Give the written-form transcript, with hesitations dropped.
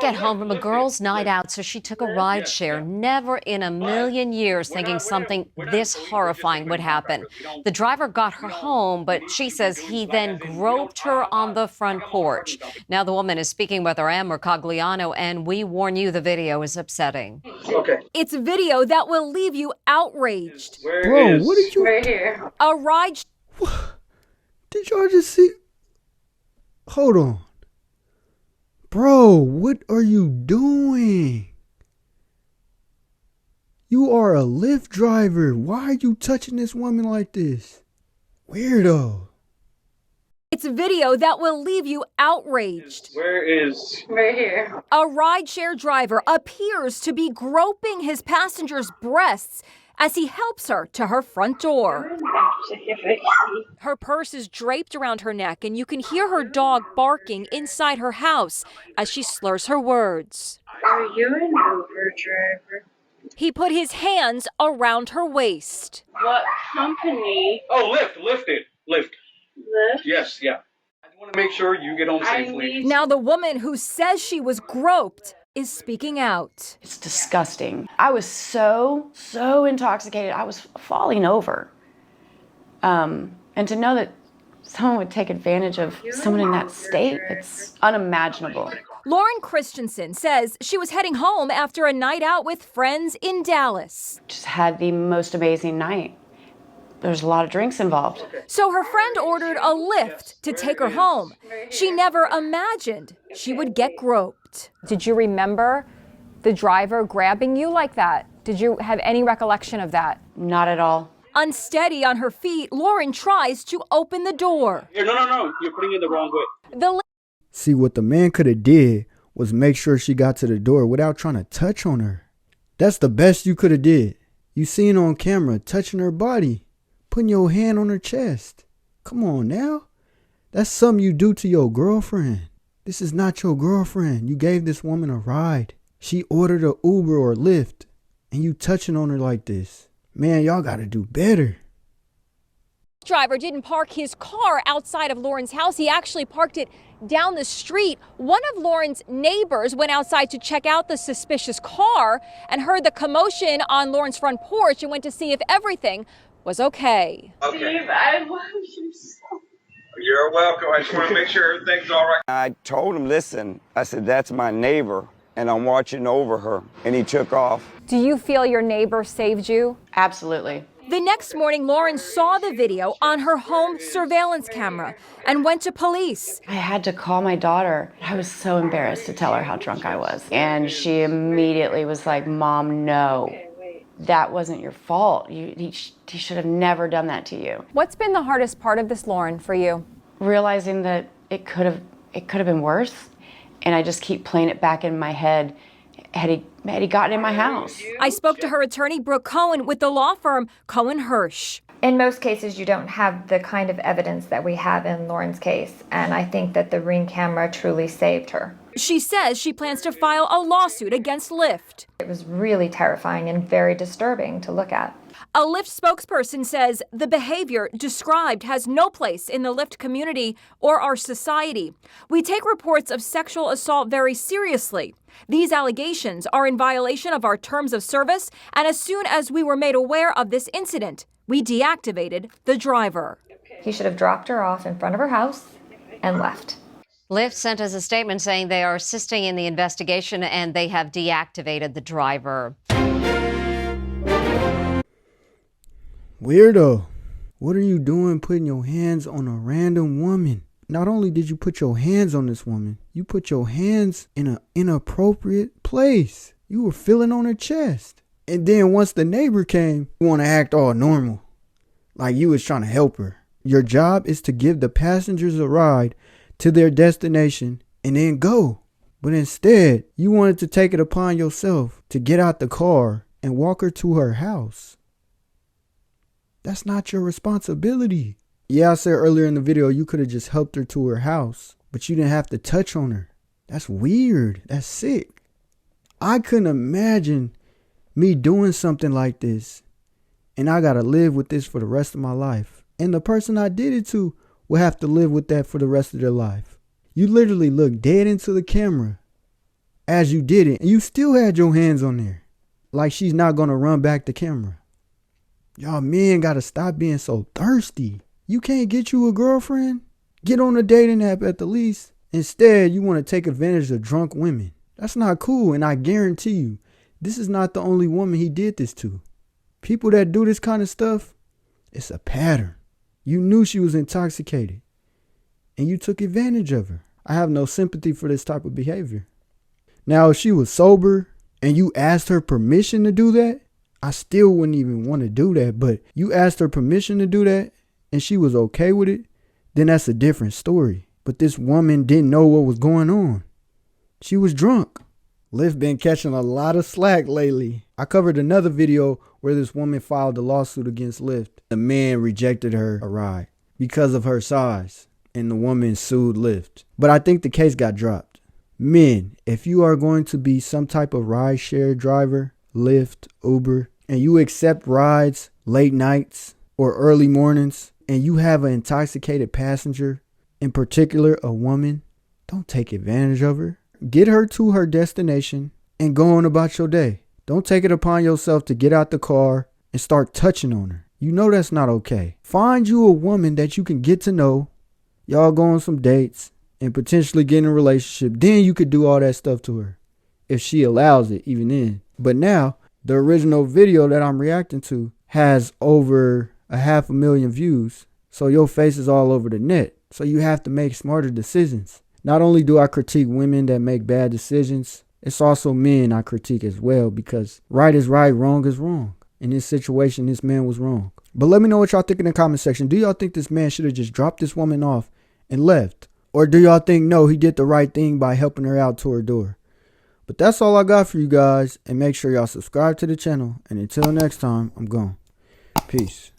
get home from a girls' night out, so she took a ride share. Never in a million years thinking something this horrifying would happen. The driver got her home, but she says he then groped her on the front porch. Now the woman is speaking with our Ann Mercogliano, and we warn you the video is upsetting. Okay. It's video that will leave you outraged. Bro, what did you... Right here. A ride... Did y'all just see... Hold on. Bro, what are you doing? You are a Lyft driver. Why are you touching this woman like this? Weirdo. It's video that will leave you outraged. Where is... Right here. A rideshare driver appears to be groping his passenger's breasts as he helps her to her front door. Her purse is draped around her neck, and you can hear her dog barking inside her house as she slurs her words. Are you an Uber driver? He put his hands around her waist. What company? Oh, Lyft. Lyft? Yes, yeah. I want to make sure you get home safely. Now the woman who says she was groped is speaking out. It's disgusting. I was so intoxicated. I was falling over. And to know that someone would take advantage of someone in that state, it's unimaginable. Lauren Christensen says she was heading home after a night out with friends in Dallas. Just had the most amazing night. There's a lot of drinks involved. So her friend ordered a Lyft to take her home. She never imagined she would get groped. Did you remember the driver grabbing you like that? Did you have any recollection of that? Not at all. Unsteady on her feet, Lauren tries to open the door. No. You're putting it the wrong way. See, what the man could have did was make sure she got to the door without trying to touch on her. That's the best you could have did. You seen on camera touching her body, putting your hand on her chest. Come on now. That's something you do to your girlfriend. This is not your girlfriend. You gave this woman a ride. She ordered a Uber or Lyft, and you touching on her like this. Man, y'all gotta do better. Driver didn't park his car outside of Lauren's house. He actually parked it down the street. One of Lauren's neighbors went outside to check out the suspicious car and heard the commotion on Lauren's front porch and went to see if everything was okay. Steve, I love you so. You're welcome. I just want to make sure everything's all right. I told him, listen, I said, that's my neighbor, and I'm watching over her. And he took off. Do you feel your neighbor saved you? Absolutely. The next morning, Lauren saw the video on her home surveillance camera and went to police. I had to call my daughter. I was so embarrassed to tell her how drunk I was. And she immediately was like, Mom, no, that wasn't your fault. He should have never done that to you. What's been the hardest part of this, Lauren, for you? Realizing that it could have been worse. And I just keep playing it back in my head. Had he gotten in my house? I spoke to her attorney, Brooke Cohen, with the law firm Cohen Hirsch. In most cases, you don't have the kind of evidence that we have in Lauren's case, and I think that the Ring camera truly saved her. She says she plans to file a lawsuit against Lyft. It was really terrifying and very disturbing to look at. A Lyft spokesperson says the behavior described has no place in the Lyft community or our society. We take reports of sexual assault very seriously. These allegations are in violation of our terms of service, and as soon as we were made aware of this incident, we deactivated the driver. He should have dropped her off in front of her house and left. Lyft sent us a statement saying they are assisting in the investigation and they have deactivated the driver. Weirdo. What are you doing putting your hands on a random woman? Not only did you put your hands on this woman, you put your hands in an inappropriate place. You were feeling on her chest. And then once the neighbor came, you want to act all normal. Like you was trying to help her. Your job is to give the passengers a ride to their destination and then go. But instead, you wanted to take it upon yourself to get out the car and walk her to her house. That's not your responsibility. Yeah, I said earlier in the video you could have just helped her to her house, but you didn't have to touch on her. That's weird. That's sick. I couldn't imagine me doing something like this, and I gotta live with this for the rest of my life. And the person I did it to will have to live with that for the rest of their life. You literally look dead into the camera as you did it, and you still had your hands on there. Like she's not gonna run back the camera. Y'all men gotta stop being so thirsty. You can't get you a girlfriend? Get on a dating app at the least. Instead, you want to take advantage of drunk women. That's not cool, and I guarantee you, this is not the only woman he did this to. People that do this kind of stuff, it's a pattern. You knew she was intoxicated, and you took advantage of her. I have no sympathy for this type of behavior. Now, if she was sober and you asked her permission to do that, I still wouldn't even want to do that. But you asked her permission to do that and she was okay with it, then that's a different story. But this woman didn't know what was going on. She was drunk. Lyft been catching a lot of slack lately. I covered another video where this woman filed a lawsuit against Lyft. The man rejected her a ride because of her size, and the woman sued Lyft. But I think the case got dropped. Men, if you are going to be some type of ride share driver, Lyft, Uber, and you accept rides late nights or early mornings, and you have an intoxicated passenger, in particular a woman, don't take advantage of her. Get her to her destination and go on about your day. Don't take it upon yourself to get out the car and start touching on her. You know that's not okay. Find you a woman that you can get to know. Y'all go on some dates and potentially get in a relationship. Then you could do all that stuff to her, if she allows it, even then. But now, the original video that I'm reacting to has over 500,000 views. So your face is all over the net. So you have to make smarter decisions. Not only do I critique women that make bad decisions, it's also men I critique as well, because right is right, wrong is wrong. In this situation, this man was wrong. But let me know what y'all think in the comment section. Do y'all think this man should have just dropped this woman off and left? Or do y'all think, no, he did the right thing by helping her out to her door? But that's all I got for you guys. And make sure y'all subscribe to the channel. And until next time, I'm gone. Peace.